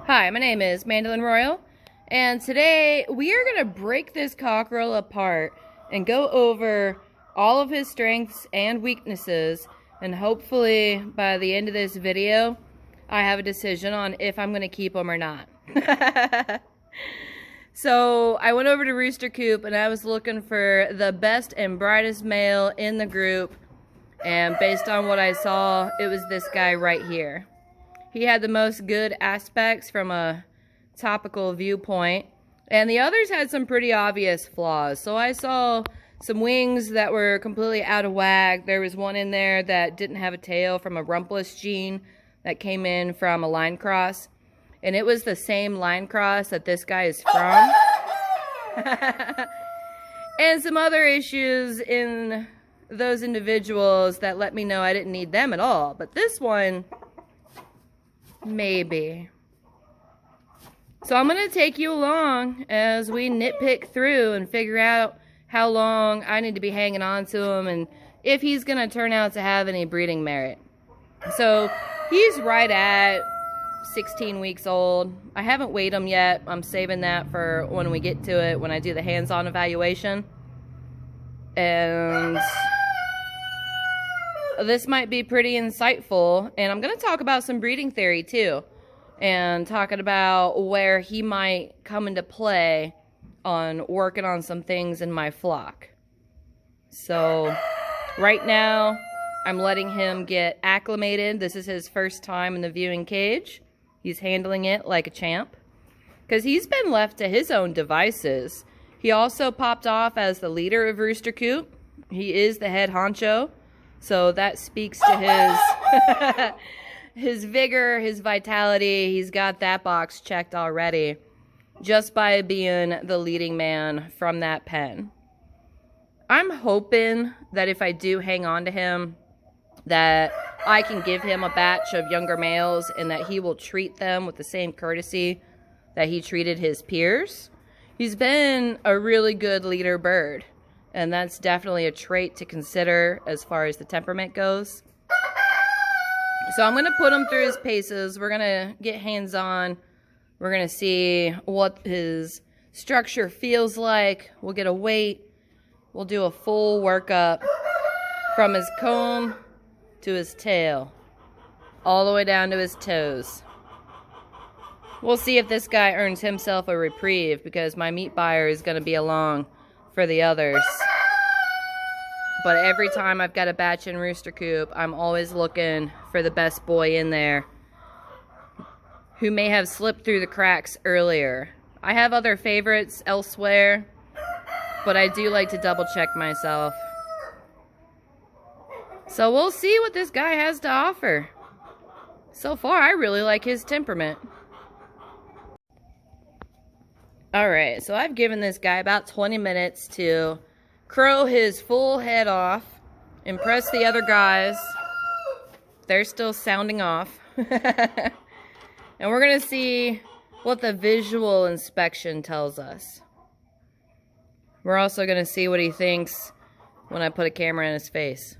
Hi, my name is Mandolin Royal, and today we are going to break this cockerel apart and go over all of his strengths and weaknesses, and hopefully by the end of this video I have a decision on if I'm going to keep him or not. So I went over to Rooster Coop and I was looking for the best and brightest male in the group, and based on what I saw, it was this guy right here. He had the most good aspects from a topical viewpoint, and the others had some pretty obvious flaws. So I saw some wings that were completely out of whack. There was one in there that didn't have a tail from a rumpless gene that came in from a line cross, and it was the same line cross that this guy is from. And some other issues in those individuals that let me know I didn't need them at all. But this one, maybe. So I'm going to take you along as we nitpick through and figure out how long I need to be hanging on to him and if he's going to turn out to have any breeding merit. So he's right at 16 weeks old. I haven't weighed him yet. I'm saving that for when we get to it, when I do the hands-on evaluation. And this might be pretty insightful, and I'm going to talk about some breeding theory too, and talking about where he might come into play on working on some things in my flock. So right now I'm letting him get acclimated. This is his first time in the viewing cage. He's handling it like a champ because he's been left to his own devices. He also popped off as the leader of Rooster Coop. He is the head honcho. So that speaks to his his vigor, his vitality. He's got that box checked already just by being the leading man from that pen. I'm hoping that if I do hang on to him, that I can give him a batch of younger males and that he will treat them with the same courtesy that he treated his peers. He's been a really good leader bird, and that's definitely a trait to consider as far as the temperament goes. So I'm going to put him through his paces. We're going to get hands-on. We're going to see what his structure feels like. We'll get a weight. We'll do a full workup from his comb to his tail, all the way down to his toes. We'll see if this guy earns himself a reprieve, because my meat buyer is going to be along for the others. But every time I've got a batch in Rooster Coop, I'm always looking for the best boy in there who may have slipped through the cracks earlier. I have other favorites elsewhere, but I do like to double check myself. So we'll see what this guy has to offer. So far, I really like his temperament. Alright, so I've given this guy about 20 minutes to crow his full head off, impress the other guys. They're still sounding off. And we're going to see what the visual inspection tells us. We're also going to see what he thinks when I put a camera in his face.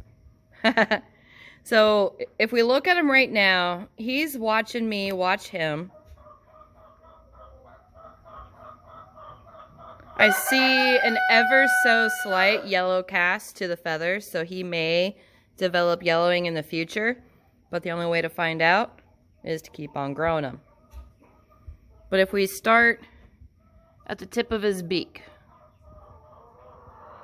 So if we look at him right now, he's watching me watch him. I see an ever so slight yellow cast to the feathers, so he may develop yellowing in the future, but the only way to find out is to keep on growing them. But if we start at the tip of his beak,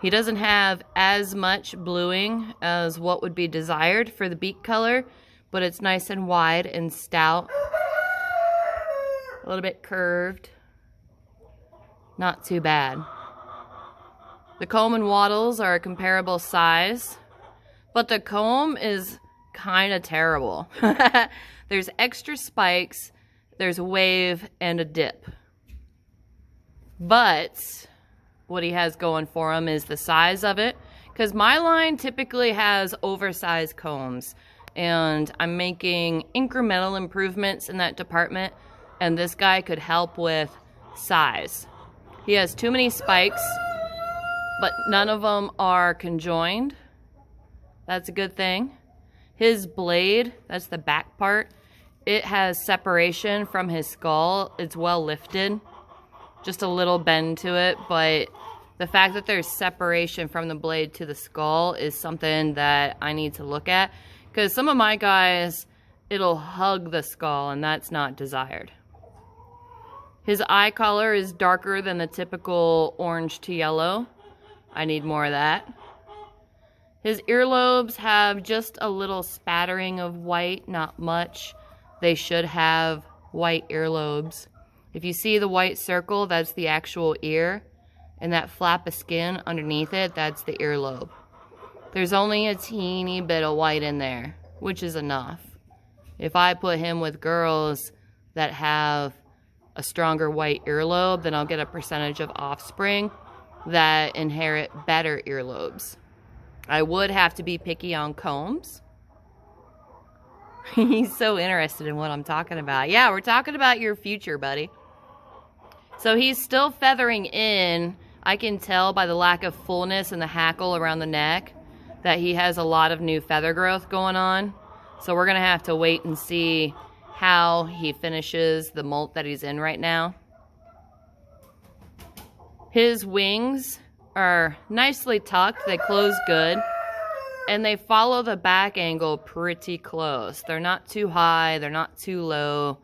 he doesn't have as much bluing as what would be desired for the beak color, but it's nice and wide and stout, a little bit curved. Not too bad. The comb and wattles are a comparable size, but the comb is kind of terrible. There's extra spikes, there's a wave, and a dip. But what he has going for him is the size of it, because my line typically has oversized combs, and I'm making incremental improvements in that department, and this guy could help with size. He has too many spikes, but none of them are conjoined. That's a good thing. His blade, that's the back part, it has separation from his skull. It's well lifted. Just a little bend to it, but the fact that there's separation from the blade to the skull is something that I need to look at. Because some of my guys, it'll hug the skull, and that's not desired. His eye color is darker than the typical orange to yellow. I need more of that. His earlobes have just a little spattering of white, not much. They should have white earlobes. If you see the white circle, that's the actual ear. And that flap of skin underneath it, that's the earlobe. There's only a teeny bit of white in there, which is enough. If I put him with girls that have a stronger white earlobe, then I'll get a percentage of offspring that inherit better earlobes. I would have to be picky on combs. He's so interested in what I'm talking about. Yeah, we're talking about your future, buddy. So he's still feathering in. I can tell by the lack of fullness in the hackle around the neck that he has a lot of new feather growth going on. So we're going to have to wait and see how he finishes the molt that he's in right now. His wings are nicely tucked. They close good. And they follow the back angle pretty close. They're not too high. They're not too low.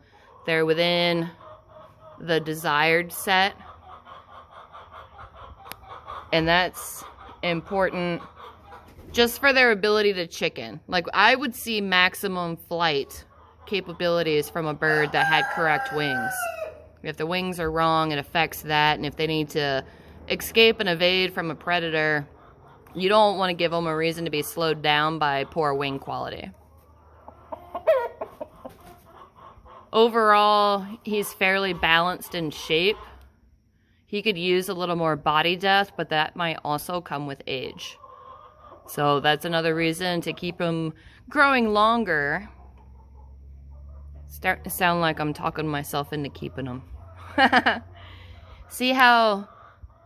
They're within the desired set. And that's important just for their ability to chicken. Like, I would see maximum flight capabilities from a bird that had correct wings. If the wings are wrong, it affects that. And if they need to escape and evade from a predator, you don't want to give them a reason to be slowed down by poor wing quality. Overall, he's fairly balanced in shape. He could use a little more body depth, but that might also come with age. So that's another reason to keep him growing longer. Starting to sound like I'm talking myself into keeping him. See how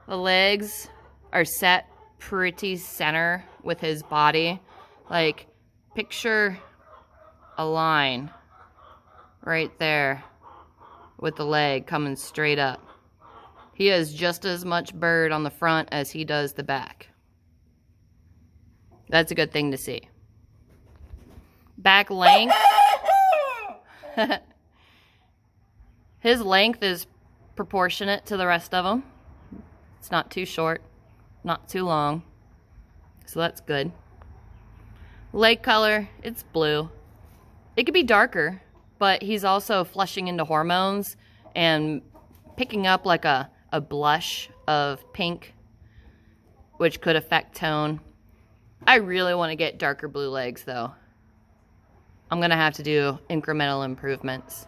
the legs are set pretty center with his body? Like, picture a line right there with the leg coming straight up. He has just as much bird on the front as he does the back. That's a good thing to see. Back length. His length is proportionate to the rest of them. It's not too short, not too long. So that's good. Leg color, it's blue. It could be darker, but he's also flushing into hormones and picking up like a blush of pink, which could affect tone. I really want to get darker blue legs, though. I'm going to have to do incremental improvements.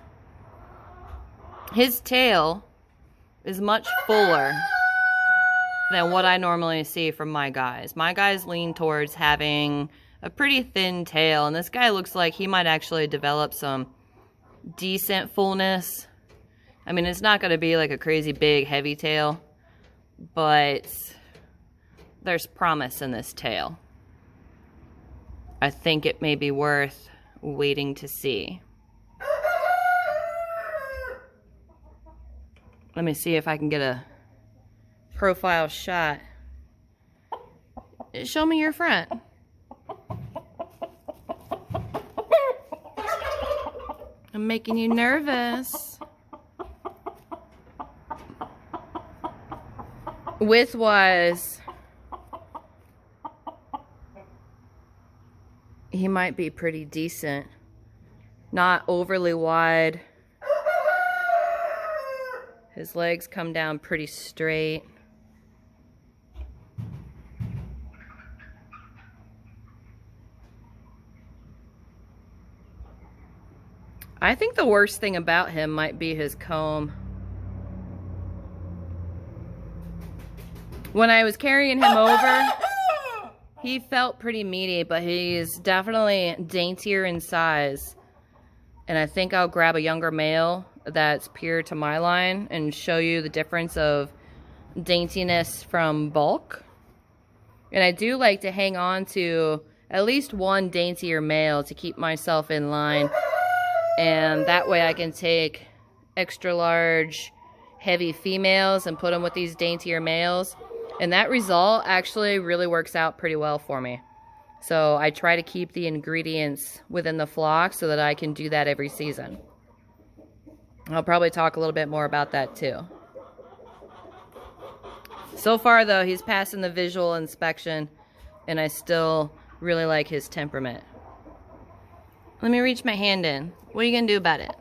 His tail is much fuller than what I normally see from my guys. My guys lean towards having a pretty thin tail, and this guy looks like he might actually develop some decent fullness. I mean, it's not going to be like a crazy big heavy tail, but there's promise in this tail. I think it may be worth waiting to see. Let me see if I can get a profile shot. Show me your front. I'm making you nervous. Width-wise, he might be pretty decent. Not overly wide. His legs come down pretty straight. I think the worst thing about him might be his comb. When I was carrying him over, he felt pretty meaty, but he's definitely daintier in size. And I think I'll grab a younger male that's peer to my line and show you the difference of daintiness from bulk. And I do like to hang on to at least one daintier male to keep myself in line And that way I can take extra large, heavy females and put them with these daintier males. And that result actually really works out pretty well for me. So I try to keep the ingredients within the flock so that I can do that every season. I'll probably talk a little bit more about that too. So far though, he's passing the visual inspection, and I still really like his temperament. Let me reach my hand in. What are you gonna do about it?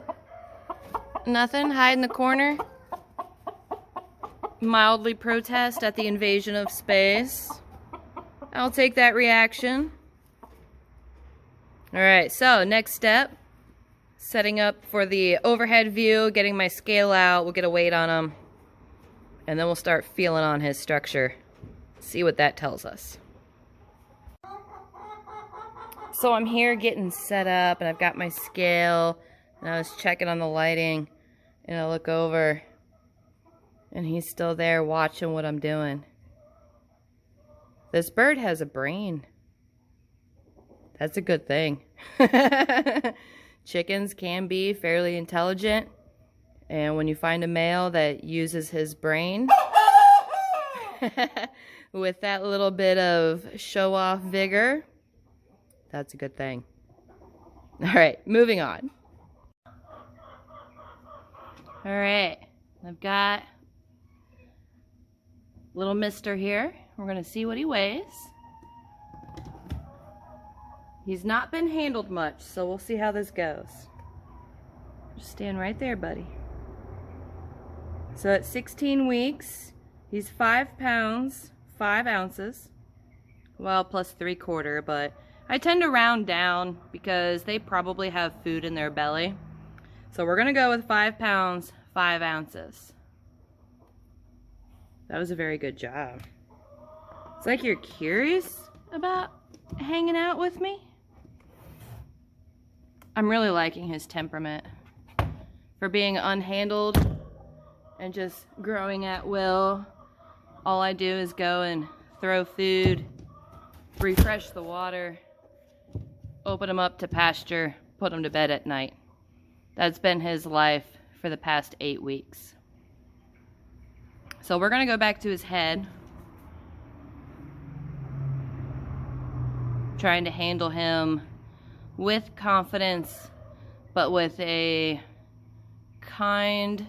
Nothing? Hide in the corner? Mildly protest at the invasion of space? I'll take that reaction. Alright, so next step. Setting up for the overhead view, getting my scale out, we'll get a weight on him. And then we'll start feeling on his structure. See what that tells us. So I'm here getting set up, and I've got my scale, and I was checking on the lighting, and I look over, and he's still there watching what I'm doing. This bird has a brain. That's a good thing. Chickens can be fairly intelligent, and when you find a male that uses his brain with that little bit of show-off vigor, that's a good thing. All right, moving on. All right, I've got little mister here. We're gonna see what he weighs. He's not been handled much, so we'll see how this goes. Just stand right there, buddy. So at 16 weeks, he's 5 pounds, 5 ounces. Well, plus 3/4, but I tend to round down because they probably have food in their belly. So we're gonna go with 5 pounds, 5 ounces. That was a very good job. It's like you're curious about hanging out with me. I'm really liking his temperament. For being unhandled and just growing at will, all I do is go and throw food, refresh the water, open him up to pasture, put him to bed at night. That's been his life for the past 8 weeks. So we're gonna go back to his head. Trying to handle him with confidence, but with a kind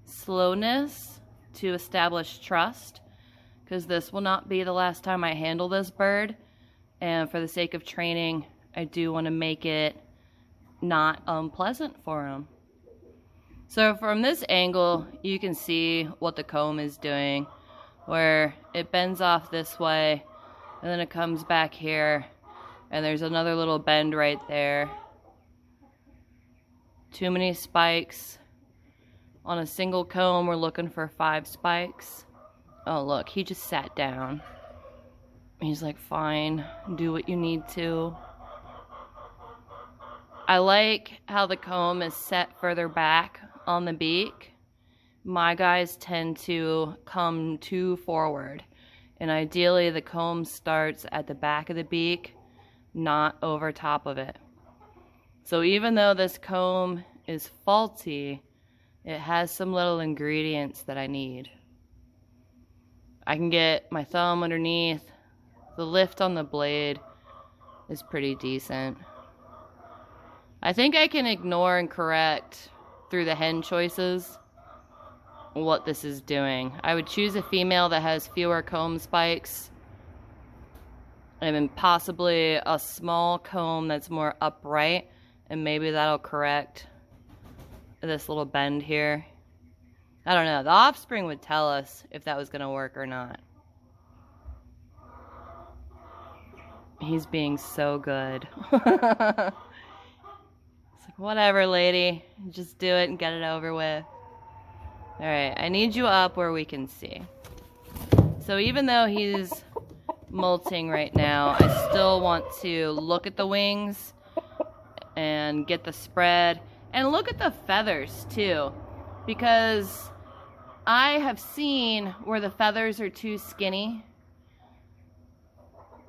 slowness to establish trust, because this will not be the last time I handle this bird, and for the sake of training, I do want to make it not unpleasant for him. So from this angle, you can see what the comb is doing, where it bends off this way, and then it comes back here, and there's another little bend right there. Too many spikes. On a single comb, we're looking for 5 spikes. Oh, look, he just sat down. He's like, fine, do what you need to. I like how the comb is set further back on the beak. My guys tend to come too forward, and ideally the comb starts at the back of the beak, not over top of it. So even though this comb is faulty, it has some little ingredients that I need. I can get my thumb underneath. The lift on the blade is pretty decent. I think I can ignore and correct through the hen choices what this is doing. I would choose a female that has fewer comb spikes, and then possibly a small comb that's more upright, and maybe that'll correct this little bend here. I don't know. The offspring would tell us if that was gonna work or not. He's being so good. It's like, whatever, lady. Just do it and get it over with. Alright, I need you up where we can see. So even though he's molting right now, I still want to look at the wings and get the spread. And look at the feathers too, because I have seen where the feathers are too skinny.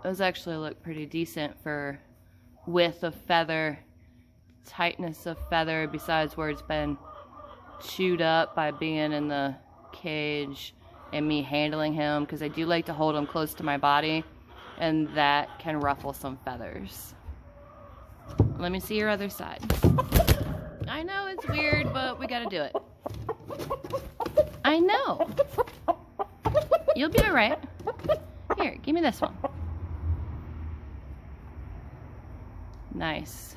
Those actually look pretty decent for width of feather. tightness of feather besides where it's been chewed up by being in the cage and me handling him, because I do like to hold him close to my body, and that can ruffle some feathers. Let me see your other side. I know it's weird, but we gotta do it. I know. You'll be alright. Here, give me this one. Nice.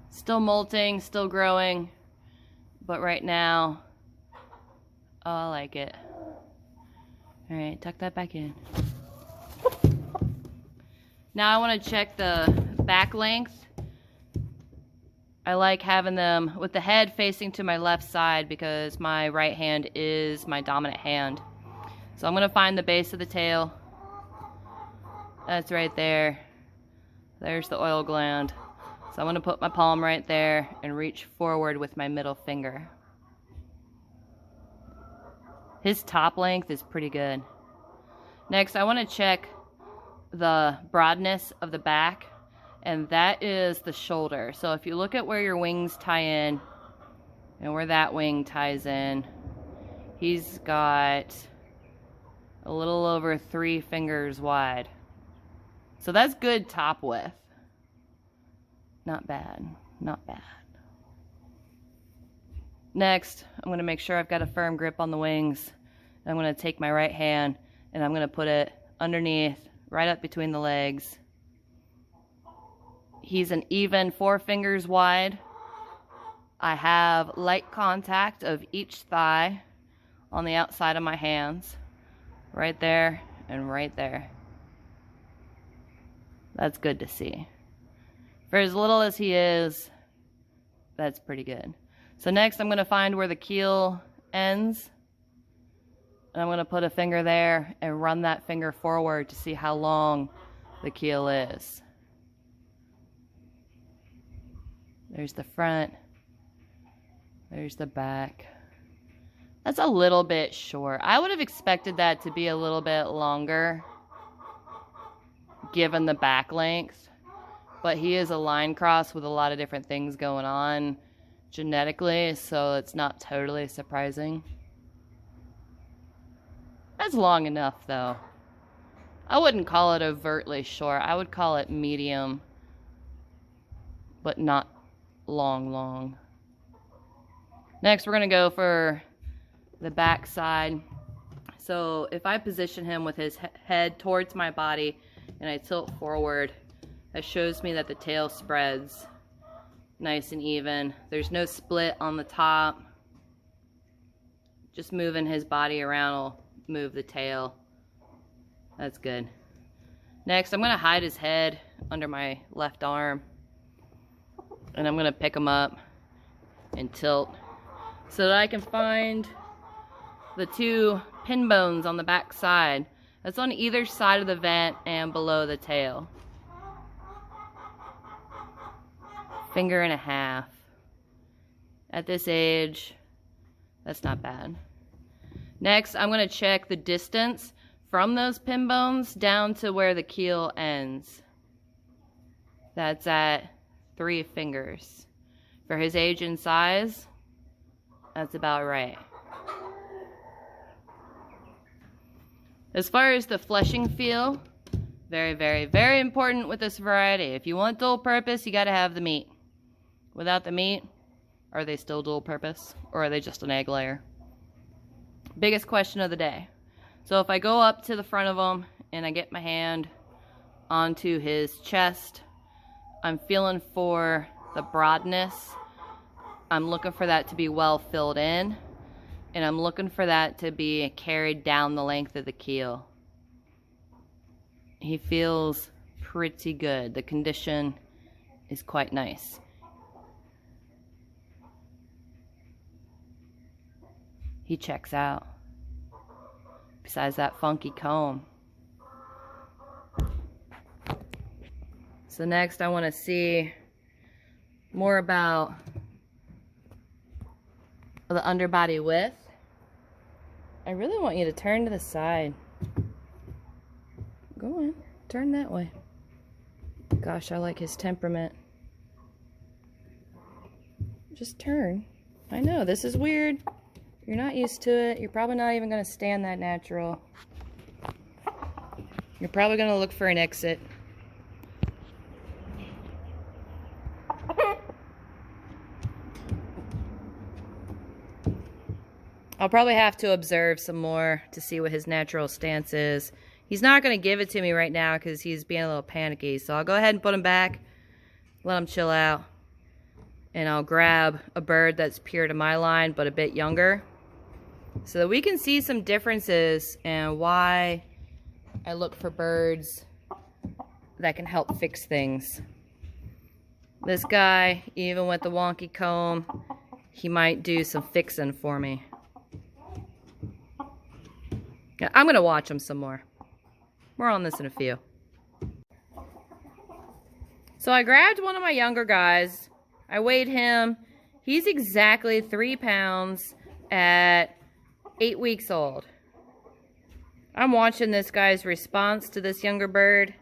Still molting, still growing, but right now, oh, I like it. Alright, tuck that back in. Now I want to check the back length. I like having them with the head facing to my left side because my right hand is my dominant hand. So I'm going to find the base of the tail. That's right there. There's the oil gland. So I'm going to put my palm right there and reach forward with my middle finger. His top length is pretty good. Next, I want to check the broadness of the back, and that is the shoulder. So if you look at where your wings tie in and where that wing ties in, he's got a little over 3 fingers wide. So that's good top width. Not bad, not bad. Next, I'm going to make sure I've got a firm grip on the wings. I'm going to take my right hand and I'm going to put it underneath, right up between the legs. He's an even 4 fingers wide. I have light contact of each thigh on the outside of my hands. Right there and right there. That's good to see. For as little as he is, that's pretty good. So next I'm going to find where the keel ends. And I'm going to put a finger there and run that finger forward to see how long the keel is. There's the front. There's the back. That's a little bit short. I would have expected that to be a little bit longer given the back length. But he is a line cross with a lot of different things going on genetically, so it's not totally surprising. That's long enough, though. I wouldn't call it overtly short. I would call it medium, but not long. Next, we're going to go for the back side. So if I position him with his head towards my body and I tilt forward, that shows me that the tail spreads nice and even. There's no split on the top. Just moving his body around will move the tail. That's good. Next, I'm going to hide his head under my left arm. And I'm going to pick him up and tilt so that I can find the 2 pin bones on the back side. That's on either side of the vent and below the tail. 1.5 fingers. At this age, that's not bad. Next, I'm going to check the distance from those pin bones down to where the keel ends. That's at 3 fingers. For his age and size, that's about right. As far as the fleshing feel, very important with this variety. If you want dual purpose, you got to have the meat. Without the meat, are they still dual purpose, or are they just an egg layer? Biggest question of the day. So if I go up to the front of him and I get my hand onto his chest, I'm feeling for the broadness. I'm looking for that to be well filled in, and I'm looking for that to be carried down the length of the keel. He feels pretty good. The condition is quite nice. He checks out. Besides that funky comb. So next I want to see more about the underbody width. I really want you to turn to the side. Go on, turn that way. Gosh, I like his temperament. Just turn. I know, this is weird. You're not used to it. You're probably not even gonna stand that natural. You're probably gonna look for an exit. I'll probably have to observe some more to see what his natural stance is. He's not going to give it to me right now because he's being a little panicky. So I'll go ahead and put him back, let him chill out. And I'll grab a bird that's pure to my line but a bit younger, so that we can see some differences and why I look for birds that can help fix things. This guy, even with the wonky comb, he might do some fixing for me. I'm going to watch him some more. More on this in a few. So I grabbed one of my younger guys. I weighed him. He's exactly 3 pounds at 8 weeks old. I'm watching this guy's response to this younger bird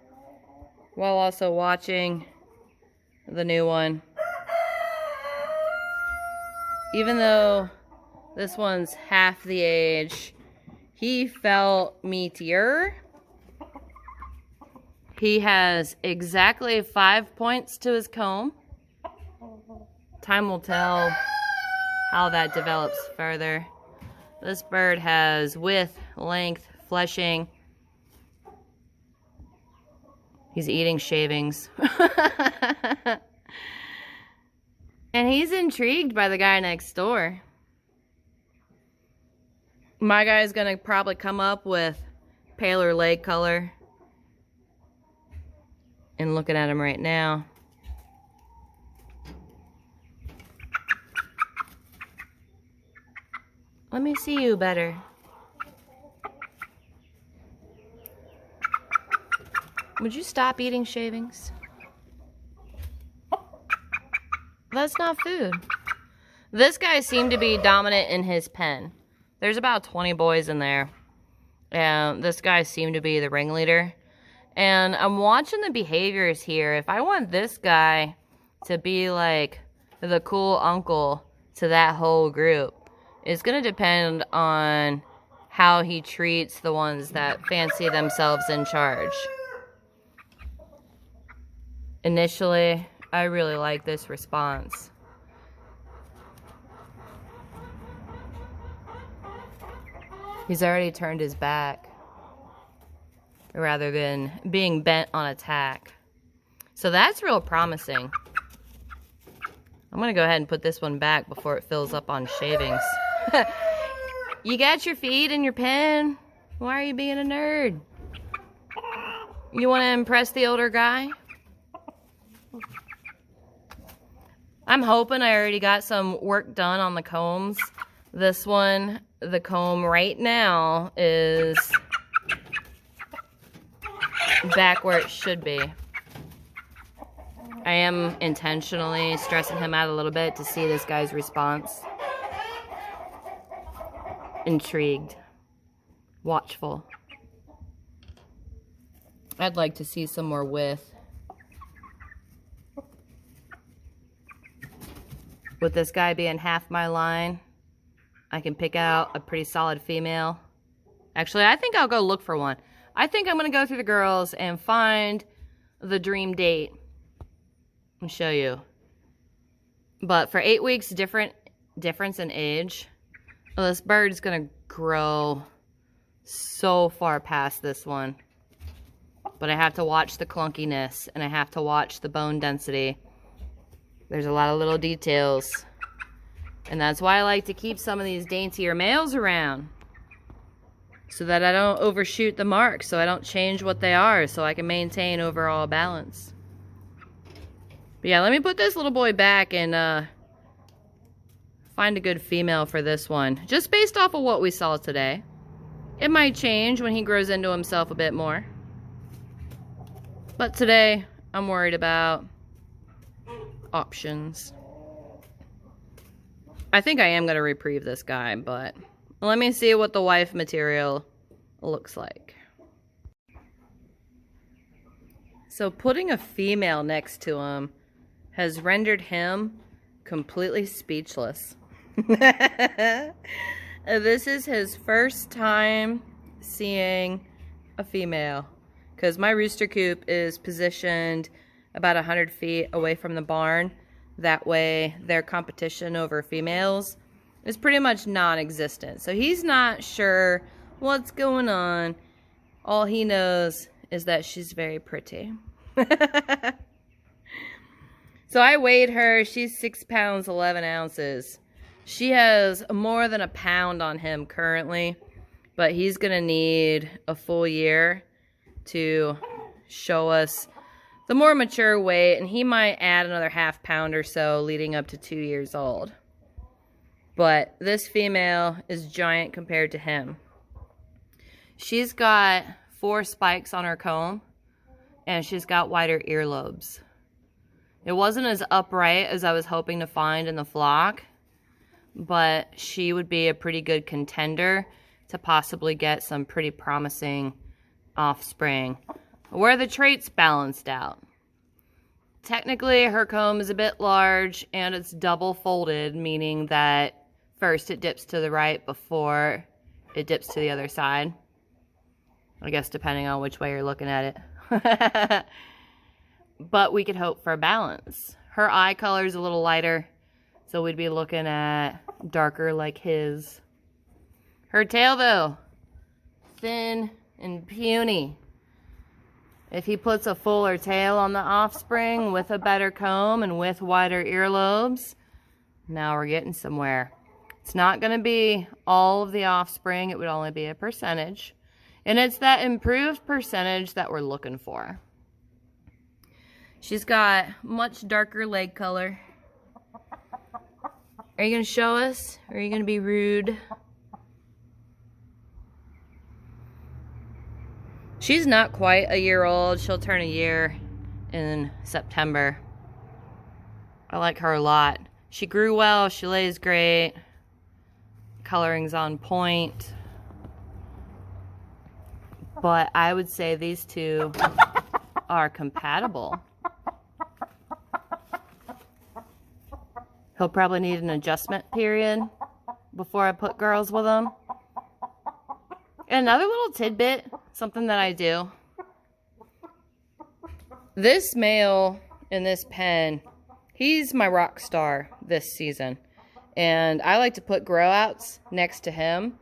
while also watching the new one. Even though this one's half the age, he felt meatier. He has exactly 5 points to his comb. Time will tell how that develops further. This bird has width, length, fleshing. He's eating shavings. And he's intrigued by the guy next door. My guy's gonna probably come up with paler leg color. And looking at him right now. Let me see you better. Would you stop eating shavings? That's not food. This guy seemed to be dominant in his pen. There's about 20 boys in there. And this guy seemed to be the ringleader. And I'm watching the behaviors here. If I want this guy to be like the cool uncle to that whole group, it's going to depend on how he treats the ones that fancy themselves in charge. Initially, I really like this response. He's already turned his back rather than being bent on attack. So that's real promising. I'm going to go ahead and put this one back before it fills up on shavings. You got your feet in your pen. Why are you being a nerd? You want to impress the older guy? I'm hoping I already got some work done on the combs. This one, the comb right now is back where it should be. I am intentionally stressing him out a little bit to see this guy's response. Intrigued. Watchful. I'd like to see some more width. With this guy being half my line, I can pick out a pretty solid female. Actually, I think I'll go look for one. I think I'm going to go through the girls and find the dream date and show you. But for 8 weeks difference in age, this bird's going to grow so far past this one. But I have to watch the clunkiness, and I have to watch the bone density. There's a lot of little details. And that's why I like to keep some of these daintier males around. So that I don't overshoot the mark, so I don't change what they are, so I can maintain overall balance. But yeah, let me put this little boy back and find a good female for this one. Just based off of what we saw today. It might change when he grows into himself a bit more. But today, I'm worried about options. I think I am going to reprieve this guy, but let me see what the wife material looks like. So putting a female next to him has rendered him completely speechless. This is his first time seeing a female, because my rooster coop is positioned about 100 feet away from the barn. That way their competition over females is pretty much non-existent. So he's not sure what's going on. All he knows is that she's very pretty. So I weighed her. She's 6 pounds 11 ounces. She has more than a pound on him currently, but he's gonna need a full year to show us the more mature weight, and he might add another half pound or so leading up to 2 years old. But this female is giant compared to him. She's got 4 spikes on her comb, and she's got wider earlobes. It wasn't as upright as I was hoping to find in the flock, but she would be a pretty good contender to possibly get some pretty promising offspring where the traits balanced out. Technically, her comb is a bit large and it's double folded, meaning that first it dips to the right before it dips to the other side. I guess depending on which way you're looking at it. But we could hope for a balance. Her eye color is a little lighter, so we'd be looking at darker like his. Her tail, though, thin and puny. If he puts a fuller tail on the offspring with a better comb and with wider earlobes, now we're getting somewhere. It's not going to be all of the offspring. It would only be a percentage. And it's that improved percentage that we're looking for. She's got much darker leg color. Are you going to show us? Or are you going to be rude? She's not quite a year old. She'll turn a year in September. I like her a lot. She grew well. She lays great. Coloring's on point. But I would say these two are compatible. He'll probably need an adjustment period before I put girls with him. And another little tidbit, something that I do. This male in this pen, he's my rock star this season. And I like to put grow outs next to him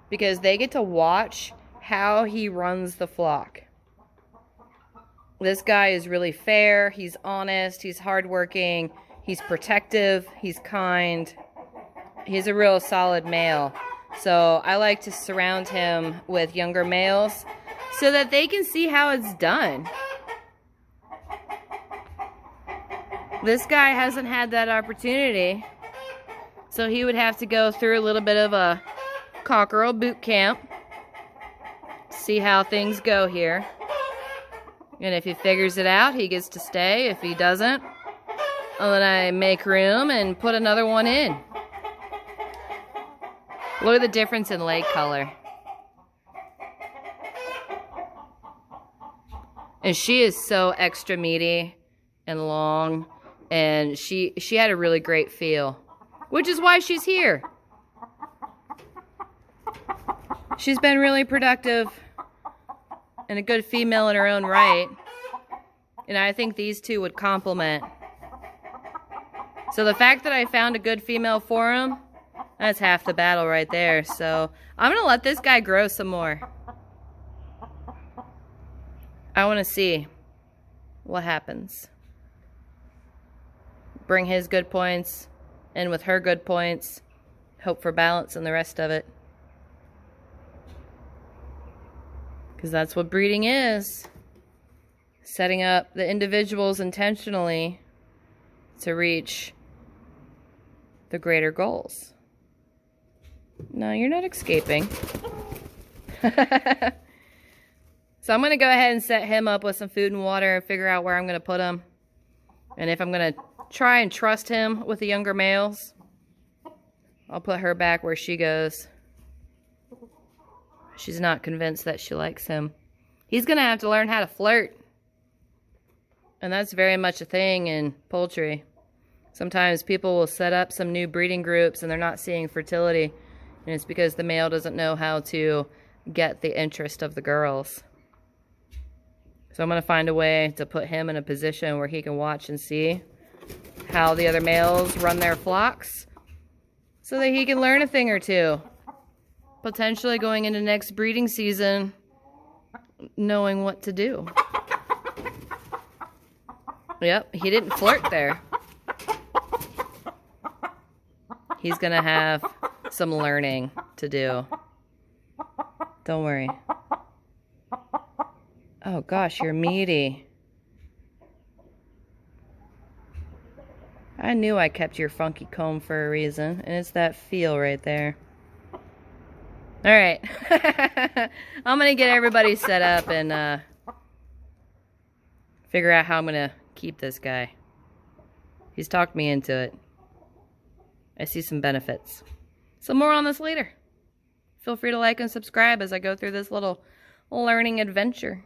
because they get to watch how he runs the flock. This guy is really fair, he's honest, he's hardworking, he's protective, he's kind. He's a real solid male. So I like to surround him with younger males so that they can see how it's done. This guy hasn't had that opportunity, so he would have to go through a little bit of a Cockerel boot camp, see how things go here. And if he figures it out, he gets to stay. If he doesn't, then I make room and put another one in. Look at the difference in leg color. And she is so extra meaty and long, and she had a really great feel, which is why she's here. She's been really productive and a good female in her own right. And I think these two would complement. So the fact that I found a good female for him, that's half the battle right there. So I'm going to let this guy grow some more. I want to see what happens. Bring his good points in with her good points. Hope for balance in the rest of it. Because that's what breeding is. Setting up the individuals intentionally to reach the greater goals. No, you're not escaping. So I'm going to go ahead and set him up with some food and water and figure out where I'm going to put him. And if I'm going to try and trust him with the younger males, I'll put her back where she goes. She's not convinced that she likes him. He's going to have to learn how to flirt. And that's very much a thing in poultry. Sometimes people will set up some new breeding groups and they're not seeing fertility, and it's because the male doesn't know how to get the interest of the girls. So I'm going to find a way to put him in a position where he can watch and see how the other males run their flocks so that he can learn a thing or two. Potentially going into next breeding season knowing what to do. Yep, he didn't flirt there. He's going to have some learning to do. Don't worry. Oh gosh, you're meaty. I knew I kept your funky comb for a reason, and it's that feel right there. Alright. I'm going to get everybody set up and figure out how I'm going to keep this guy. He's talked me into it. I see some benefits. So more on this later. Feel free to like and subscribe as I go through this little learning adventure.